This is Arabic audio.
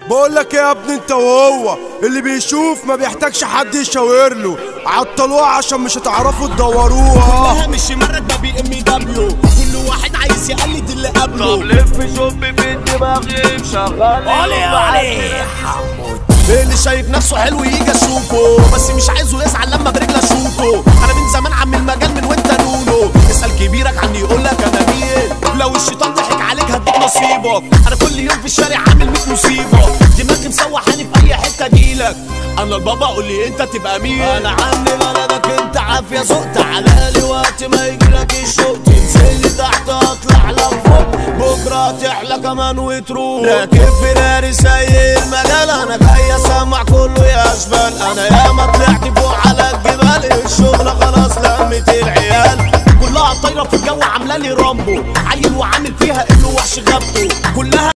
بقول لك ايه يا ابني، انت وهو اللي بيشوف ما بيحتاجش حد يشاور له. عطلوها عشان مش هتعرفوا تدوروها. كلها مش مرة ده بي ام دبليو، كل واحد عايز يقلد اللي قبله. طب لف شوف في دماغي شغال علي حمود اللي شايف نفسه حلو يجي اشوفه، بس مش عايزه يزعل لما برجله اشوفه. انا من زمان عم المجال من وانت نونو، اسال كبيرك عني يقول لك انا مين. لو الشيطان ضحك عليك هديك نصيبك. انا كل يوم في الشارع عامل 100 مصيبه، دماغي مسوحاني في اي حته اجيلك. انا البابا قول لي انت تبقى مين. انا عم بلدك انت عافيه ذوق، تعالى لي وقت ما يجيلك الشوق. تنزل لي تحت اطلع لك فوق، بكره تحلى كمان وتروح. راكب فيراري سايق المجال، انا جاي اسمع كله يا اشبال. انا ياما طلعت فوق على الجبال، الشغله خلاص لمت العيال. كلها طايره في الجو عامله لي رامبو، عيل وعامل فيها انه وحش غابته كلها.